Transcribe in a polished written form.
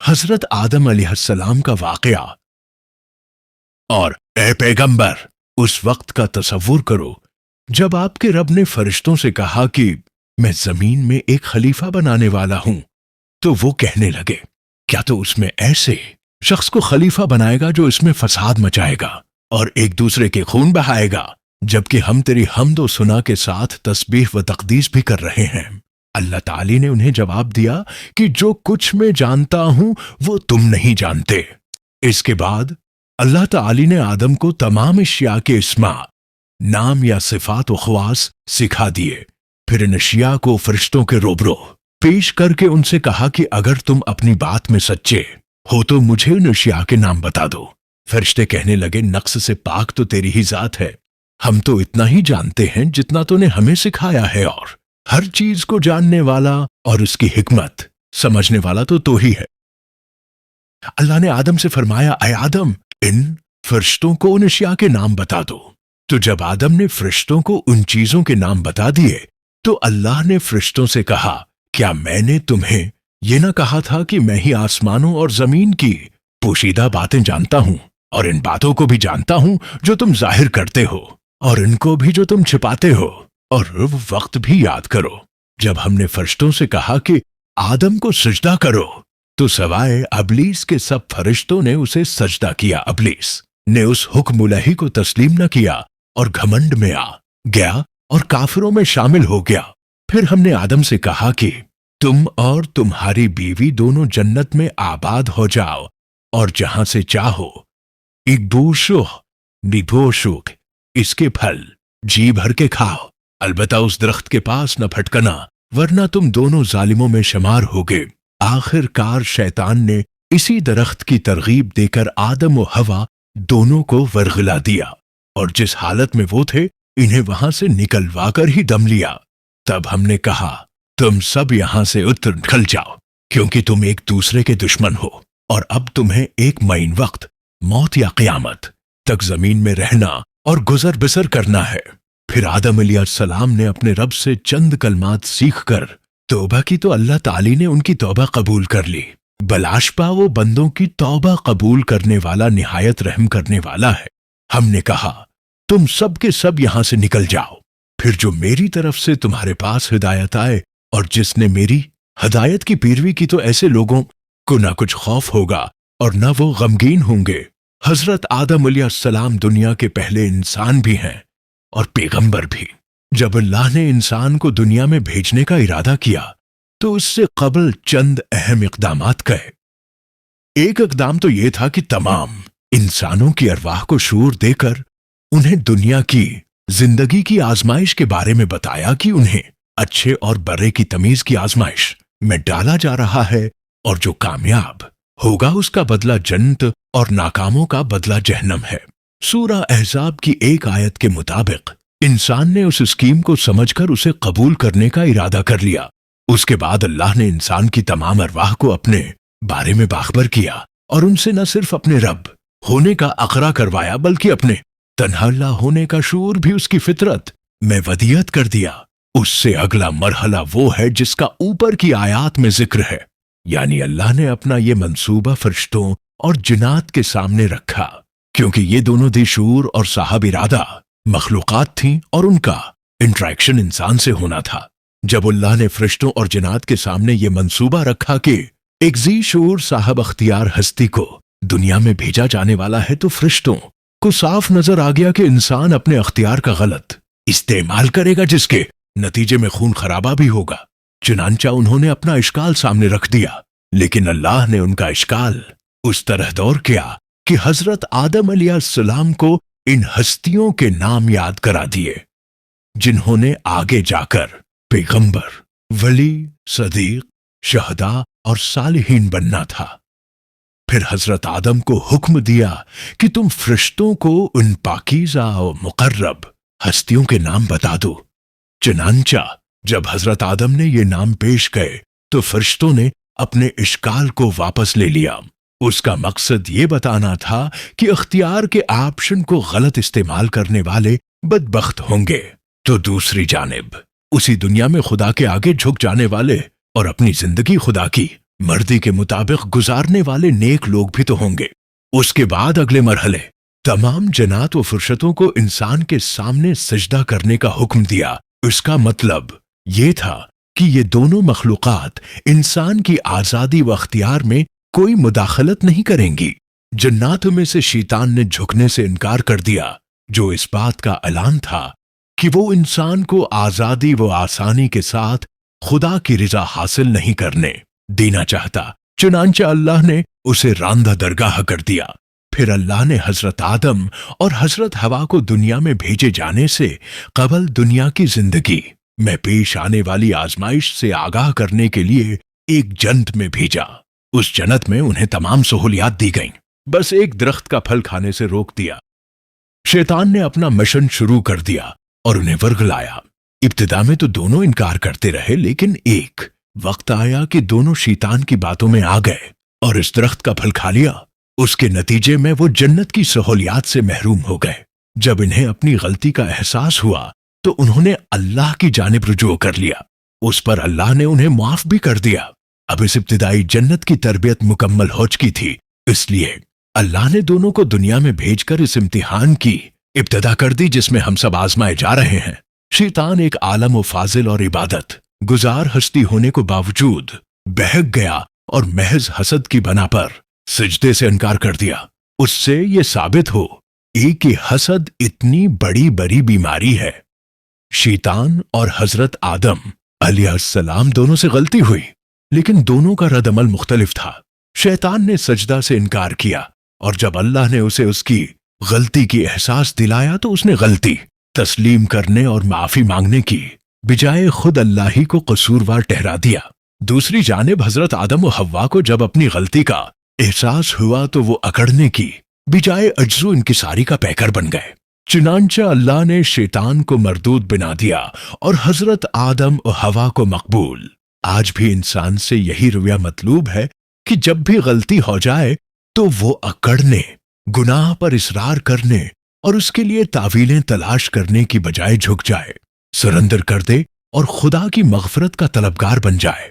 حضرت آدم علیہ السلام کا واقعہ۔ اور اے پیغمبر، اس وقت کا تصور کرو جب آپ کے رب نے فرشتوں سے کہا کہ میں زمین میں ایک خلیفہ بنانے والا ہوں، تو وہ کہنے لگے کیا تو اس میں ایسے شخص کو خلیفہ بنائے گا جو اس میں فساد مچائے گا اور ایک دوسرے کے خون بہائے گا، جبکہ ہم تیری حمد و ثنا کے ساتھ تسبیح و تقدیس بھی کر رہے ہیں۔ اللہ تعالی نے انہیں جواب دیا کہ جو کچھ میں جانتا ہوں وہ تم نہیں جانتے۔ اس کے بعد اللہ تعالی نے آدم کو تمام اشیاء کے اسماء، نام یا صفات و خواص سکھا دیے، پھر ان اشیاء کو فرشتوں کے روبرو پیش کر کے ان سے کہا کہ اگر تم اپنی بات میں سچے ہو تو مجھے ان اشیاء کے نام بتا دو۔ فرشتے کہنے لگے نقص سے پاک تو تیری ہی ذات ہے، ہم تو اتنا ہی جانتے ہیں جتنا تو نے ہمیں سکھایا ہے، اور ہر چیز کو جاننے والا اور اس کی حکمت سمجھنے والا تو ہی ہے۔ اللہ نے آدم سے فرمایا اے آدم، ان فرشتوں کو ان اشیاء کے نام بتا دو۔ تو جب آدم نے فرشتوں کو ان چیزوں کے نام بتا دیے تو اللہ نے فرشتوں سے کہا کیا میں نے تمہیں یہ نہ کہا تھا کہ میں ہی آسمانوں اور زمین کی پوشیدہ باتیں جانتا ہوں، اور ان باتوں کو بھی جانتا ہوں جو تم ظاہر کرتے ہو اور ان کو بھی جو تم چھپاتے ہو، اور وہ وقت بھی یاد کرو جب ہم نے فرشتوں سے کہا کہ آدم کو سجدہ کرو تو سوائے ابلیس کے سب فرشتوں نے اسے سجدہ کیا۔ ابلیس نے اس حکم الہی کو تسلیم نہ کیا اور گھمنڈ میں آ گیا اور کافروں میں شامل ہو گیا۔ پھر ہم نے آدم سے کہا کہ تم اور تمہاری بیوی دونوں جنت میں آباد ہو جاؤ اور جہاں سے چاہو ایک بوشوک اس کے پھل جی بھر کے کھاؤ، البتہ اس درخت کے پاس نہ پھٹکنا ورنہ تم دونوں ظالموں میں شمار ہوگے۔ آخر کار شیطان نے اسی درخت کی ترغیب دے کر آدم و حوا دونوں کو ورغلا دیا، اور جس حالت میں وہ تھے انہیں وہاں سے نکلوا کر ہی دم لیا۔ تب ہم نے کہا تم سب یہاں سے نکل جاؤ، کیونکہ تم ایک دوسرے کے دشمن ہو، اور اب تمہیں ایک معین وقت موت یا قیامت تک زمین میں رہنا اور گزر بسر کرنا ہے۔ پھر آدم علیہ السلام نے اپنے رب سے چند کلمات سیکھ کر توبہ کی تو اللہ تعالی نے ان کی توبہ قبول کر لی۔ بلاشبہ وہ بندوں کی توبہ قبول کرنے والا نہایت رحم کرنے والا ہے۔ ہم نے کہا تم سب کے سب یہاں سے نکل جاؤ، پھر جو میری طرف سے تمہارے پاس ہدایت آئے اور جس نے میری ہدایت کی پیروی کی تو ایسے لوگوں کو نہ کچھ خوف ہوگا اور نہ وہ غمگین ہوں گے۔ حضرت آدم علیہ السلام دنیا کے پہلے انسان بھی ہیں اور پیغمبر بھی۔ جب اللہ نے انسان کو دنیا میں بھیجنے کا ارادہ کیا تو اس سے قبل چند اہم اقدامات کئے۔ ایک اقدام تو یہ تھا کہ تمام انسانوں کی ارواح کو شعور دے کر انہیں دنیا کی زندگی کی آزمائش کے بارے میں بتایا کہ انہیں اچھے اور برے کی تمیز کی آزمائش میں ڈالا جا رہا ہے، اور جو کامیاب ہوگا اس کا بدلہ جنت اور ناکاموں کا بدلہ جہنم ہے۔ سورہ احزاب کی ایک آیت کے مطابق انسان نے اس اسکیم کو سمجھ کر اسے قبول کرنے کا ارادہ کر لیا۔ اس کے بعد اللہ نے انسان کی تمام ارواح کو اپنے بارے میں باخبر کیا اور ان سے نہ صرف اپنے رب ہونے کا اقرار کروایا بلکہ اپنے تنہا اللہ ہونے کا شعور بھی اس کی فطرت میں ودیعت کر دیا۔ اس سے اگلا مرحلہ وہ ہے جس کا اوپر کی آیات میں ذکر ہے، یعنی اللہ نے اپنا یہ منصوبہ فرشتوں اور جنات کے سامنے رکھا، کیونکہ یہ دونوں دی شعور اور صاحب ارادہ مخلوقات تھیں اور ان کا انٹریکشن انسان سے ہونا تھا۔ جب اللہ نے فرشتوں اور جنات کے سامنے یہ منصوبہ رکھا کہ ایک ذی شعور صاحب اختیار ہستی کو دنیا میں بھیجا جانے والا ہے تو فرشتوں کو صاف نظر آ گیا کہ انسان اپنے اختیار کا غلط استعمال کرے گا، جس کے نتیجے میں خون خرابہ بھی ہوگا۔ چنانچہ انہوں نے اپنا اشکال سامنے رکھ دیا، لیکن اللہ نے ان کا اشکال اس طرح دور کیا کہ حضرت آدم علیہ السلام کو ان ہستیوں کے نام یاد کرا دیے جنہوں نے آگے جا کر پیغمبر، ولی، صدیق، شہداء اور صالحین بننا تھا۔ پھر حضرت آدم کو حکم دیا کہ تم فرشتوں کو ان پاکیزہ و مقرب ہستیوں کے نام بتا دو۔ چنانچہ جب حضرت آدم نے یہ نام پیش کئے تو فرشتوں نے اپنے اشکال کو واپس لے لیا۔ اس کا مقصد یہ بتانا تھا کہ اختیار کے آپشن کو غلط استعمال کرنے والے بدبخت ہوں گے، تو دوسری جانب اسی دنیا میں خدا کے آگے جھک جانے والے اور اپنی زندگی خدا کی مرضی کے مطابق گزارنے والے نیک لوگ بھی تو ہوں گے۔ اس کے بعد اگلے مرحلے، تمام جنات و فرشتوں کو انسان کے سامنے سجدہ کرنے کا حکم دیا۔ اس کا مطلب یہ تھا کہ یہ دونوں مخلوقات انسان کی آزادی و اختیار میں کوئی مداخلت نہیں کریں گی۔ جناتوں میں سے شیطان نے جھکنے سے انکار کر دیا، جو اس بات کا اعلان تھا کہ وہ انسان کو آزادی و آسانی کے ساتھ خدا کی رضا حاصل نہیں کرنے دینا چاہتا۔ چنانچہ اللہ نے اسے راندہ درگاہ کر دیا۔ پھر اللہ نے حضرت آدم اور حضرت حوا کو دنیا میں بھیجے جانے سے قبل دنیا کی زندگی میں پیش آنے والی آزمائش سے آگاہ کرنے کے لیے ایک جنت میں بھیجا۔ اس جنت میں انہیں تمام سہولیات دی گئیں، بس ایک درخت کا پھل کھانے سے روک دیا۔ شیطان نے اپنا مشن شروع کر دیا اور انہیں ورگلایا۔ ابتدا میں تو دونوں انکار کرتے رہے، لیکن ایک وقت آیا کہ دونوں شیطان کی باتوں میں آ گئے اور اس درخت کا پھل کھا لیا۔ اس کے نتیجے میں وہ جنت کی سہولیات سے محروم ہو گئے۔ جب انہیں اپنی غلطی کا احساس ہوا تو انہوں نے اللہ کی جانب رجوع کر لیا۔ اس پر اللہ نے انہیں معاف بھی کر دیا۔ اب اس ابتدائی جنت کی تربیت مکمل ہو چکی تھی، اس لیے اللہ نے دونوں کو دنیا میں بھیج کر اس امتحان کی ابتدا کر دی جس میں ہم سب آزمائے جا رہے ہیں۔ شیطان ایک عالم و فاضل اور عبادت گزار ہستی ہونے کو باوجود بہک گیا اور محض حسد کی بنا پر سجدے سے انکار کر دیا۔ اس سے یہ ثابت ہو کہ حسد اتنی بڑی بیماری ہے۔ شیطان اور حضرت آدم علیہ السلام دونوں سے غلطی ہوئی، لیکن دونوں کا رد عمل مختلف تھا۔ شیطان نے سجدہ سے انکار کیا، اور جب اللہ نے اسے اس کی غلطی کی احساس دلایا تو اس نے غلطی تسلیم کرنے اور معافی مانگنے کی بجائے خود اللہ ہی کو قصوروار ٹھہرا دیا۔ دوسری جانب حضرت آدم و حوا کو جب اپنی غلطی کا احساس ہوا تو وہ اکڑنے کی بجائے عجز و انکساری کا پیکر بن گئے۔ چنانچہ اللہ نے شیطان کو مردود بنا دیا اور حضرت آدم و حوا کو مقبول۔ آج بھی انسان سے یہی رویہ مطلوب ہے کہ جب بھی غلطی ہو جائے تو وہ اکڑنے، گناہ پر اصرار کرنے اور اس کے لیے تعویلیں تلاش کرنے کی بجائے جھک جائے، سرنڈر کر دے اور خدا کی مغفرت کا طلبگار بن جائے۔